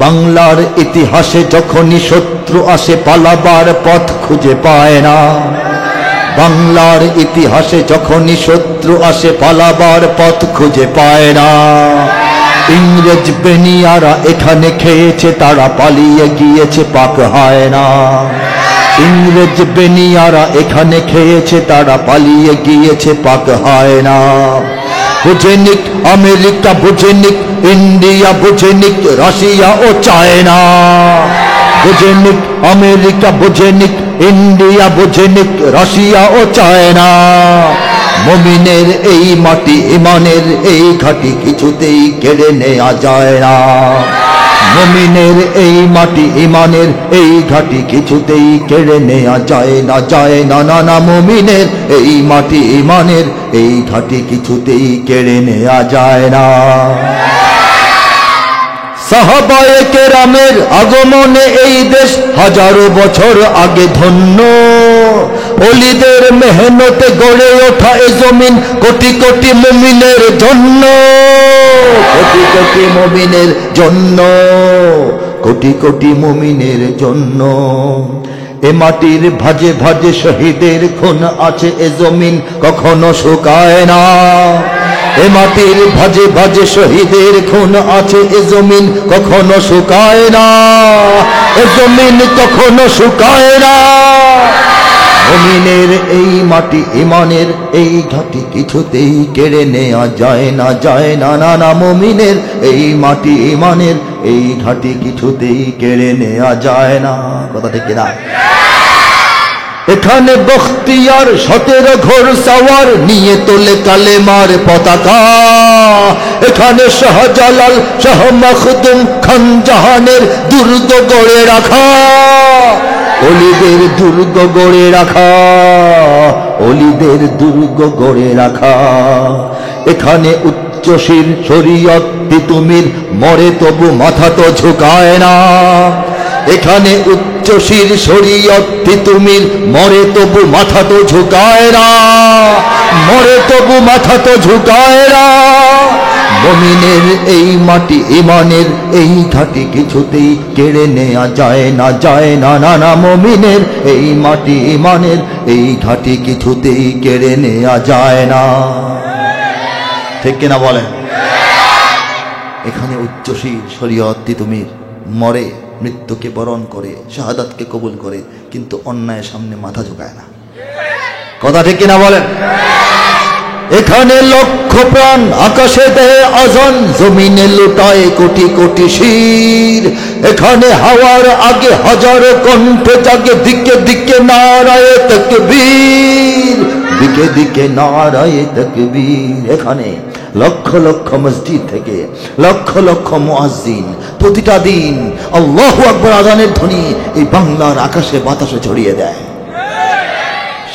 বাংলার ইতিহাসে যখনই শত্রু আসে পালাবার পথ খুঁজে পায় না। বাংলার ইতিহাসে যখনই শত্রু আসে পালাবার পথ খুঁজে পায় না। ইংরেজ বেনিয়ারা এখানে খেয়েছে, তারা পালিয়ে গিয়েছে পাক হয় না। ইংরেজ বেনিয়ারা এখানে খেয়েছে, তারা পালিয়ে গিয়েছে পাক হয় না। বুঝেনিক আমেরিকা, বুঝেনিক ইন্ডিয়া, বুঝেনিক রাশিয়া ও চায়না। বুঝেনিক আমেরিকা, বুঝেনিক ইন্ডিয়া, বুঝেনিক রাশিয়া ও চায়না। মুমিনের এই মাটি, ইমানের এই ঘাটি কিছুতেই কেড়ে নেওয়া যায় না। মুমিনের এই মাটি, ইমানের এই ঘাটি কিছুতেই কেড়ে নেওয়া যায় না, যায় না, না না। মুমিনের এই মাটি, ইমানের এই ঘাটি কিছুতেই কেড়ে নেওয়া যায় না। সাহাবায়ে কেরামের আগমনে এই দেশ হাজারো বছর আগে ধন্য। ওলিদের মেহনতে গড়ে ওঠা এ জমিন কোটি কোটি মুমিনের জন্য। কোটি কোটি মুমিনের জন্য, কোটি কোটি মুমিনের জন্য। এ মাটির ভাজে ভাজে শহীদের খুন আছে, এ জমিন কখনো শুকায় না। এ মাটির ভাজে ভাজে শহীদের খুন আছে, এ জমিন কখনো শুকায় না। এ জমিন কখনো শুকায় না। মুমিনের এই মাটি, ইমানের এই ঘাটি কিছুতেই কেড়ে নেওয়া যায় না, যায় না, না না। মুমিনের এই মাটি, ইমানের এই ঘাটি কিছুতেই কেড়ে নেওয়া যায় না। কথা ঠিক কিনা? এখানে বখতিয়ার 17 ঘোর সাওয়ার নিয়ে তোলে কালেমার পতাকা। এখানে শাহজালাল, শাহ মখদুম, খান জাহানের দুর্গ গড়ে রাখা। ওলিদের দুর্গ গড়ে রাখা, ওলিদের দুর্গ গড়ে রাখা। এখানে উচ্চশীল শরীয়ত তিতুমির মরে তবু মাথা তো ঝুঁকায় না। এখানে উচ্চশীল শরীয়ত তিতুমির মরে তবু মাথা তো ঝুঁকায় না, মরে তবু মাথা তো ঝুঁকায় না। মুমিনের এই মাটি, ইমানের এই ঘাটি কিছুতেই কেড়ে নেওয়া যায় না, যায় না, না না। মুমিনের এই মাটি, ইমানের এই ঘাটি কিছুতেই কেড়ে নেওয়া যায় না। ঠিক কিনা বলেন? এখানে উচ্চশীল শরীয়ত তিতুমির মরে, মৃত্যুকে বরণ করে, শাহাদাতকে কবুল করে, কিন্তু অন্যায়ের সামনে মাথা ঝুঁকায় না। কথা ঠিক কিনা বলেন? এখানে লক্ষ প্রাণ আকাশে দেয় আজান, জমিনে লুটায় কোটি কোটি শির। এখানে হাওয়ার আগে হাজারো কণ্ঠে জাগে, দিকে দিকে নারায়ে তাকবীর, দিকে দিকে নারায়ে তাকবীর। এখানে লক্ষ লক্ষ মসজিদ থেকে লক্ষ লক্ষ মুয়াজ্জিন প্রতিটা দিন আল্লাহু আকবার আজানের ধ্বনি এই বাংলার আকাশে বাতাসে ছড়িয়ে দেয়।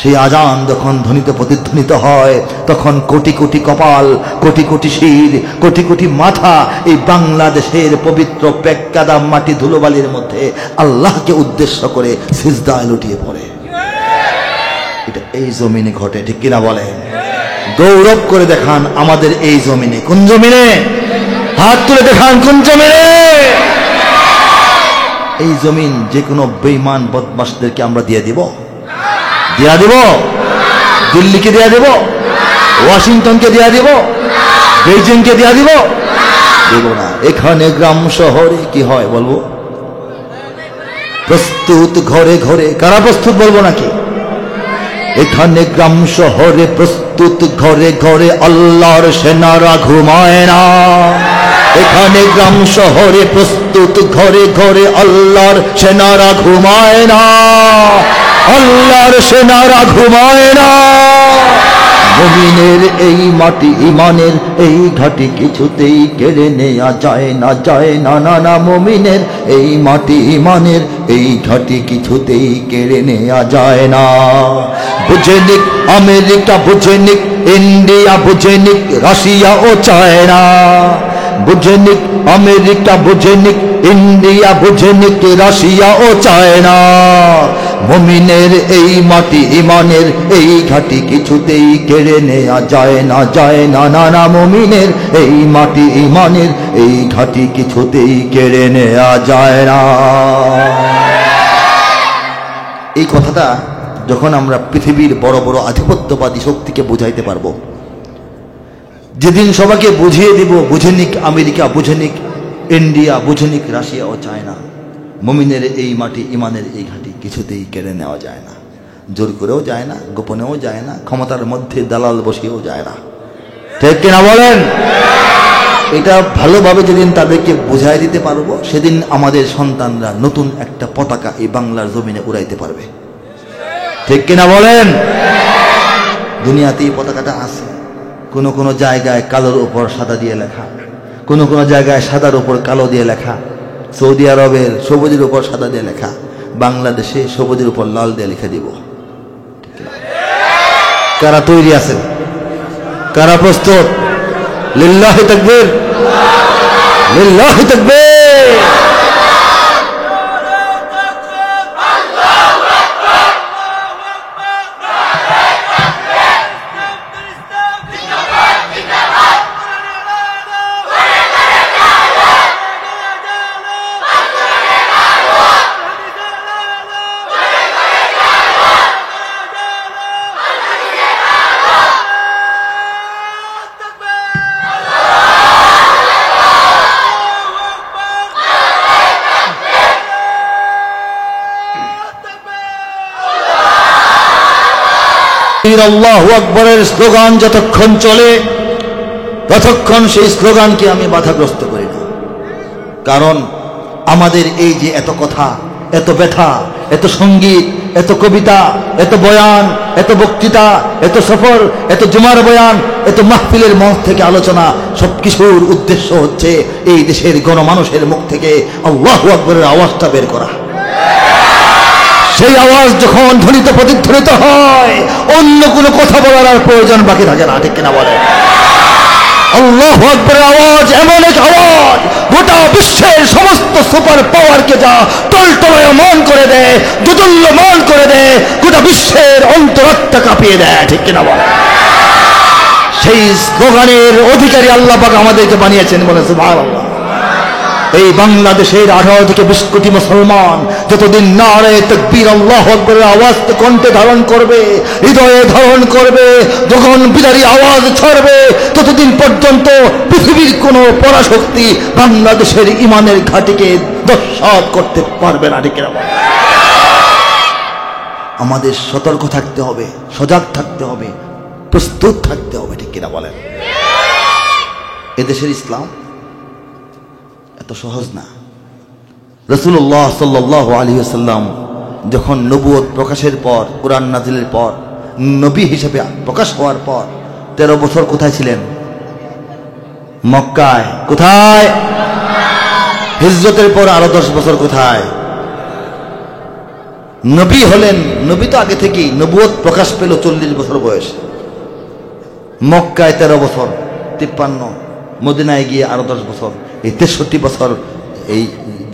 সেই আজান যখন ধ্বনিতে প্রতিধ্বনিত হয়, তখন কোটি কোটি কপাল, কোটি কোটি শির, কোটি কোটি মাথা এই বাংলাদেশের পবিত্র পেক্কাদাম মাটি ধুলোবালির মধ্যে আল্লাহকে উদ্দেশ্য করে সিজদায় লুটিয়ে পড়ে। এটা এই জমিনে ঘটে। ঠিক কিনা বলেন? গৌরব করে দেখান আমাদের এই জমিনে। কোন জমিনে? হাত তুলে দেখান কোন জমিনে? এই জমিন যে কোনো বেঈমান বদমাশদেরকে আমরা দিয়ে দিব? দিয়া দিব? দিল্লিকে দিয়া দিব? ওয়াশিংটনকে দিয়া দিব? বেইজিংকে দিয়া দিব? দেব না। এখানে গ্রাম শহরে কি হয় বলবো? প্রস্তুত ঘরে ঘরে। কারা প্রস্তুত বলবো নাকি? এখানে গ্রাম শহরে প্রস্তুত ঘরে ঘরে, আল্লাহর সেনারা ঘুমায় না। এখানে গ্রাম শহরে প্রস্তুত ঘরে ঘরে, আল্লাহর সেনারা ঘুমায় না, আল্লাহর সেনারা ঘুমায় না। মুমিনের এই মাটি, ইমানের এই ঘাটি কিছুতেই কেড়ে নেওয়া যায় না, যায় না, না না। মুমিনের এই মাটি, ইমানের এই ঘাটি কিছুতেই কেড়ে নেওয়া যায় না। বুঝেনিক আমেরিকা, বুঝেনিক ইন্ডিয়া, বুঝেনিক রাশিয়া ও চায়না। বুঝেনিক আমেরিকা, বুঝেনিক ইন্ডিয়া, বুঝেনিক রাশিয়া ও চায়না। মুমিনের এই মাটি ইমানের এই ঘাটি কিছুতেই কেড়ে নেওয়া যায় না, যায় না, না না। মুমিনের এই মাটি ইমানের এই ঘাটি কিছুতেই কেড়ে নেওয়া যায় না। এই কথাটা যখন আমরা পৃথিবীর বড় বড় আধিপত্যবাদী শক্তিকে বুঝাইতে পারবো, যেদিন সবাইকে বুঝিয়ে দিব, বুঝে নিক আমেরিকা, বুঝে নিক ইন্ডিয়া, বুঝে নিক রাশিয়া ও চায়না, মুমিনের এই মাটি ইমানের এই ঘাটি কিছুতেই কেড়ে নেওয়া যায় না। জোর করেও যায় না, গোপনেও যায় না, ক্ষমতার মধ্যে দালাল বসিয়েও যায় না। ঠিক কিনা বলেন? এটা ভালোভাবে যেদিন তাদেরকে বুঝাই দিতে পারবো, সেদিন আমাদের সন্তানরা নতুন একটা পতাকা এই বাংলার জমিনে উড়াইতে পারবে। ঠিক কিনা বলেন? দুনিয়াতে এই পতাকাটা আছে, কোনো কোনো জায়গায় কালোর উপর সাদা দিয়ে লেখা, কোনো কোনো জায়গায় সাদার উপর কালো দিয়ে লেখা, সৌদি আরবের সবুজের উপর সাদা দিয়ে লেখা, বাংলাদেশে সবুজের উপর লাল দিয়ে লিখে দিব। কারা তৈরি আছেন? কারা প্রস্তুত? লিল্লাহি তাকবীর, লিল্লাহি তাকবীর। আল্লাহু আকবরের স্লোগান যতক্ষণ চলে ততক্ষণ সেই স্লোগানকে আমি বাধাগ্রস্ত করি না। কারণ আমাদের এই যে এত কথা, এত ব্যথা, এত সঙ্গীত, এত কবিতা, এত বয়ান, এত বক্তৃতা, এত সফর, এত জুমার বয়ান, এত মাহফিলের মঞ্চ থেকে আলোচনা, সবকিছুর উদ্দেশ্য হচ্ছে এই দেশের গণমানুষের মুখ থেকে আল্লাহু আকবরের আওয়াজটা বের করা। সেই আওয়াজ যখন ধ্বনিত প্রতিধ্বনিত হয়, অন্য কোনো কথা বলার আর প্রয়োজন বাকি থাকে না। ঠিক কিনা বলে? আল্লাহু আকবরের আওয়াজ এমন এক আওয়াজ, গোটা বিশ্বের সমস্ত সুপার পাওয়ারকে যা টলটলায়মান করে দেয়, দোদুল্যমান করে দেয়, গোটা বিশ্বের অন্তরাত্মা কাঁপিয়ে দেয়। ঠিক কিনা বলে? সেই স্লোগানের অধিকারী আল্লাহ পাক আমাদেরকে বানিয়েছেন, বলে সুবহানাল্লাহ। এই বাংলাদেশের 18 থেকে 20 কোটি মুসলমান যতদিন নারে তাকবীর আল্লাহু আকবরের আওয়াজ কণ্ঠে ধারণ করবে, হৃদয়ে ধারণ করবে, যখন বিদারী আওয়াজ ছাড়বে, ততদিন পর্যন্ত পৃথিবীর কোনো পরাশক্তি বাংলাদেশের ইমানের ঘাটিকে ধূলিসাৎ করতে পারবে না। ঠিক কিনা? আমাদের সতর্ক থাকতে হবে, সজাগ থাকতে হবে, প্রস্তুত থাকতে হবে। ঠিক কিনা বলেন? এদেশের ইসলাম এত সহজ না। রাসূলুল্লাহ সাল্লাল্লাহু আলাইহি ওয়াসাল্লাম যখন নবুয়ত প্রকাশের পর, কুরআন নাজিলের পর, নবী হিসেবে প্রকাশ হওয়ার পর 13 বছর কোথায় ছিলেন? মক্কায়। কোথায়? হিজরতের পর আরো 10 বছর কোথায়? নবী হলেন, নবী তো আগে থেকেই, নবুয়ত প্রকাশ পেল 40 বছর বয়সে। মক্কায় 13 বছর, 53, মদিনায় গিয়ে আরো 10 বছর। এই 63 বছর এই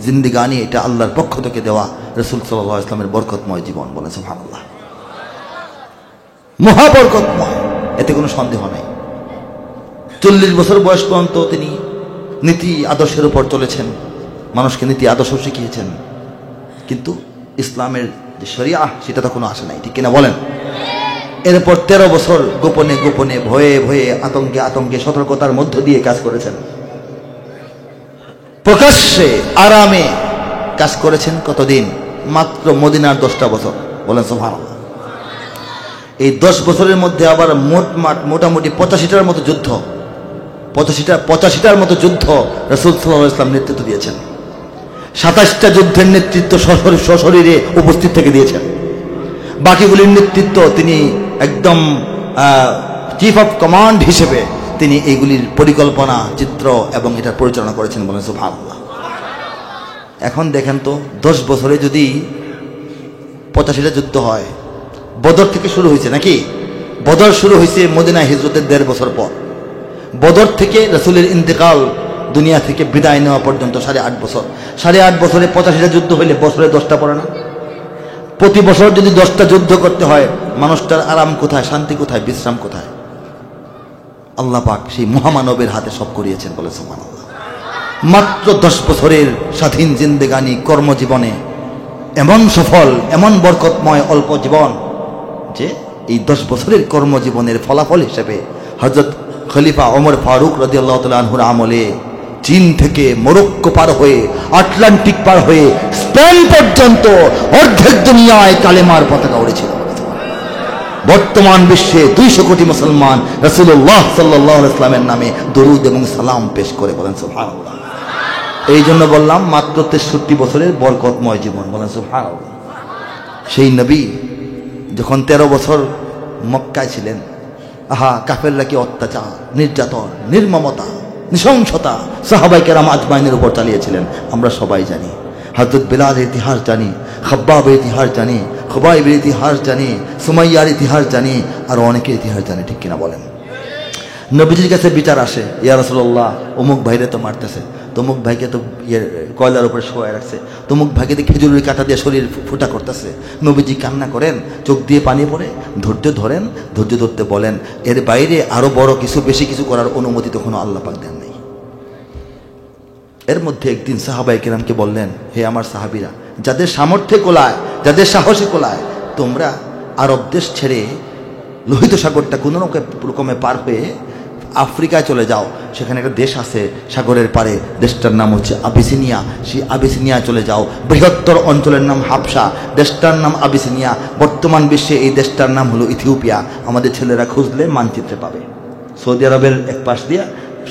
জিন্দিগানি, এটা আল্লাহর পক্ষ থেকে দেওয়া রাসূল সাল্লাল্লাহু আলাইহি ওয়াসাল্লামের বরকতময় জীবন। বলে সুবহানাল্লাহ, মহাবরকতময়, এতে কোনো সন্দেহ নাই। 40 বছর বয়স পর্যন্ত তিনি নীতি আদর্শের উপর চলেছেন, মানুষকে নীতি আদর্শ শিখিয়েছেন, কিন্তু ইসলামের যে শরিয়া সেটা তখনও আসে নাই। ঠিক কিনা বলেন? এরপর 13 বছর গোপনে গোপনে, ভয়ে ভয়ে, আতঙ্কে আতঙ্কে, সতর্কতার মধ্য দিয়ে কাজ করেছেন। প্রকাশ্যে আরামে কাজ করেছেন কতদিন? মাত্র মদিনার 10টা বছর। বলেন সুবহানাল্লাহ। এই 10 বছরের মধ্যে আবার মোটামুটি 85টার মতো যুদ্ধ, 85টার মতো যুদ্ধ রাসূল সাল্লাল্লাহু আলাইহি ওয়াসাল্লাম নেতৃত্ব দিয়েছেন। 27টা যুদ্ধের নেতৃত্ব সশরীরে উপস্থিত থেকে দিয়েছেন। বাকিগুলির নেতৃত্ব তিনি একদম চিফ অফ কমান্ড হিসেবে তিনি এইগুলির পরিকল্পনা, চিত্র এবং এটা পরিচালনা করেছেন। বলেন সুবহানাল্লাহ। এখন দেখেন তো, 10 বছরে যদি 85টা যুদ্ধ হয়, বদর থেকে শুরু হয়েছে নাকি? বদর শুরু হয়েছে মদিনা হিজরতের 1.5 বছর পর। বদর থেকে রাসূলের ইন্তেকাল, দুনিয়া থেকে বিদায় নেওয়া পর্যন্ত 8.5 বছর। 8.5 বছরে 85টা যুদ্ধ হইলে বছরে 10টা পড়ে না? প্রতি বছর যদি 10টা যুদ্ধ করতে হয়, মানুষটার আরাম কোথায়, শান্তি কোথায়, বিশ্রাম কোথায়? আল্লাহ পাক সেই মহামানবের হাতে সব করিয়েছেন, বলে সুবহানাল্লাহ। মাত্র 10 বছরের স্বাধীন জিন্দেগানি কর্মজীবনে এমন সফল, এমন বরকতময় অল্প জীবন যে এই 10 বছরের কর্মজীবনের ফলাফল হিসেবে হযরত খলিফা ওমর ফারুক রাদিয়াল্লাহু তাআলা আনহুর আমলে চীন থেকে মরক্কো পার হয়ে, আটলান্টিক পার হয়ে স্পেন পর্যন্ত অর্ধেক দুনিয়ায় কালেমার পতাকা উড়েছিল। বর্তমান বিশ্বে 200 কোটি মুসলমান রাসূলুল্লাহ সাল্লাল্লাহু আলাইহি ওয়াসাল্লামের নামে দরুদ এবং সালাম পেশ করে, বলেন সুবহানাল্লাহ। এই জন্য বললাম মাত্র 63 বছরের বরকতময় জীবন, বলেন সুবহানাল্লাহ। সেই নবী যখন 13 বছর মক্কায় ছিলেন, আহা কাফেররা কি অত্যাচার, নির্যাতন, নির্মমতা, নৃশংসতা সাহাবায়ে কেরাম আজমাইনের উপর চালিয়েছিলেন আমরা সবাই জানি। হযরত বিলালের ইতিহাস জানি, খাব্বাবের ইতিহাস জানি, খুবাইবের ইতিহাস জানি, সুমাইয়ার ইতিহাস জানি, আর অনেকের ইতিহাস জানি, ঠিক কিনা বলেন? নবীজির কাছে বিচার আসে, ইয়া রাসূলুল্লাহ অমুক ভাইরে তো মারতেছে, তমুক ভাইকে তো কয়লার উপরে শোয়ায় রাখছে, তমুক ভাইকে দিয়ে খেজুরের কাঁটা দিয়ে শরীর ফুটা করতেছে। নবীজি কান্না করেন, চোখ দিয়ে পানি পড়ে, ধৈর্য ধরেন, ধৈর্য ধরতে বলেন। এর বাইরে আরো বড় কিছু, বেশি কিছু করার অনুমতি তখনও আল্লাহ পাক দেন নাই। এর মধ্যে একদিন সাহাবায়ে কেরামকে বললেন, হে আমার সাহাবীরা, যাদের সামর্থ্যে কোলায়, যাদের সাহসে কোলায়, তোমরা আরব দেশ ছেড়ে লোহিত সাগরটা কোনো রকমে পার হয়ে আফ্রিকায় চলে যাও। সেখানে একটা দেশ আছে সাগরের পারে, দেশটার নাম হচ্ছে আবিসিনিয়া। সেই আবিসিনিয়া চলে যাও। বৃহত্তর অঞ্চলের নাম হাবশা, দেশটার নাম আবিসিনিয়া। বর্তমান বিশ্বে এই দেশটার নাম হলো ইথিওপিয়া। আমাদের ছেলেরা খুঁজলে মানচিত্রে পাবে। সৌদি আরবের এক পাশ দিয়ে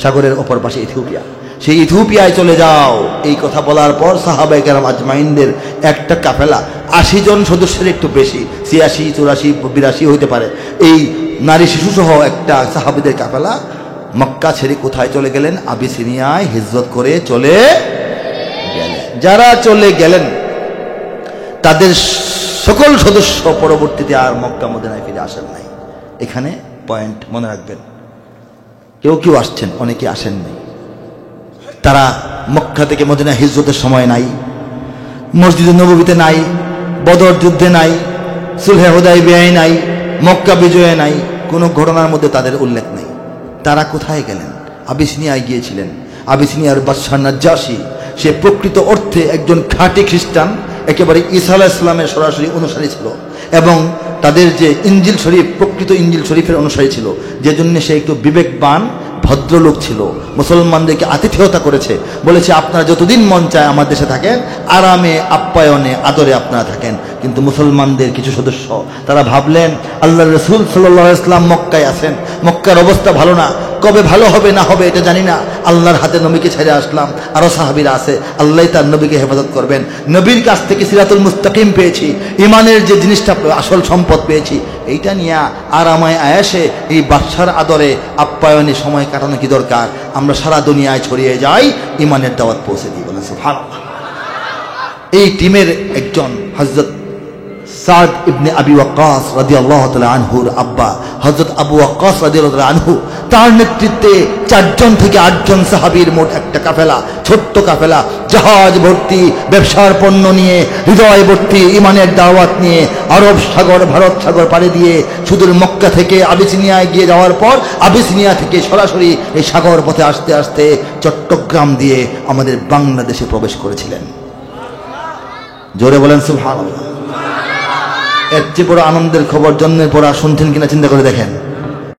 সাগরের অপর পাশে ইথিওপিয়া। সেই ইথিওপিয়ায় চলে যাও। এই কথা বলার পর সাহাবায়ে কেরাম আজমাইনদের একটা কাফেলা, 80 জন সদস্যের একটু বেশি, 86, 84, 82 হইতে পারে, এই নারী শিশু সহ একটা সাহাবীদের কাফেলা মক্কা ছেড়ে কোথায় চলে গেলেন? আবিসিনিয়ায় হিজরত করে চলে গেলেন। যারা চলে গেলেন তাদের সকল সদস্য পরবর্তীতে আর মক্কা মদিনায় ফিরে আসেন নাই। এখানে পয়েন্ট মনে রাখবেন। কেউ কেউ আসছেন, অনেকে আসেন নাই। তারা মক্কা থেকে মদিনা হিজরতের সময় নাই, মসজিদে নববীতে নাই, বদর যুদ্ধে নাই, সুলহে হুদায়বিয়ায় নাই, মক্কা বিজয়ে নাই, কোনো ঘটনার মধ্যে তাদের উল্লেখ নেই। তারা কোথায় গেলেন? আবিসিনিয়ায় গিয়েছিলেন। আবিসিনিয়ার বাদশাহ নাজ্জাশী, সে প্রকৃত অর্থে একজন খাঁটি খ্রিস্টান, একেবারে ঈসা আলাইহিস সালামের সরাসরি অনুসারী ছিল এবং তাদের যে ইনজিল শরীফ, প্রকৃত ইনজিল শরীফের অনুসারী ছিল, যে জন্য সে একটু বিবেকবান ভদ্রলোক ছিল। মুসলমানদেরকে আতিথেয়তা করেছে, বলেছে আপনারা যতদিন মন চায় আমার দেশে থাকেন, আরামে, আপ্যায়নে, আদরে আপনারা থাকেন। কিন্তু মুসলমানদের কিছু সদস্য তারা ভাবলেন আল্লাহর রাসূল সাল্লাল্লাহু আলাইহি ওয়াসাল্লাম মক্কায় আছেন, মক্কার অবস্থা ভালো না, কবে ভালো হবে না হবে এটা জানি না, আল্লাহর হাতে নবীকে ছেড়ে আসলাম, আরো সাহাবীরা আছে, আল্লাহই তার নবীকে হেফাজত করবেন। নবীর কাছ থেকে সিরাতুল মুস্তাকিম পেয়েছি, ইমানের যে জিনিসটা আসল সম্পদ পেয়েছি, এইটা নিয়ে আরামায় আয়াসে এই বাদশার আদরে আপ্যায়নে সময় কাটানো কি দরকার? আমরা সারা দুনিয়ায় ছড়িয়ে যাই, ইমানের দাওয়াত পৌঁছে দিই, বলেন সুবহানাল্লাহ। এই টিমের একজন হযরত সাদ ইবনে আবি ওয়াক্কাস রাদিয়াল্লাহু তাআলা আনহুর আব্বা হযরত আবু ওয়াক্কাস রাদিয়াল্লাহু তাআলা আনহু, তার নেতৃত্বে 4 জন থেকে 8 জন সাহাবীর মোট একটা কাফেলা, ছোট্ট কাফেলা, জাহাজ ভর্তি ব্যবসার পণ্য নিয়ে, হৃদয় ভর্তি ইমানের দাওয়াত নিয়ে আরব সাগর, ভারত সাগর পাড়ি দিয়ে সুদূর মক্কা থেকে আবিসিনিয়ায় গিয়ে যাওয়ার পর আবিসিনিয়া থেকে সরাসরি এই সাগর পথে আসতে আসতে চট্টগ্রাম দিয়ে আমাদের বাংলাদেশে প্রবেশ করেছিলেন। জোরে বলেন সুবহানাল্লাহ। এর চেয়ে বড় আনন্দের খবর জন্মের পর শুনছেন কিনা চিন্তা করে দেখেন।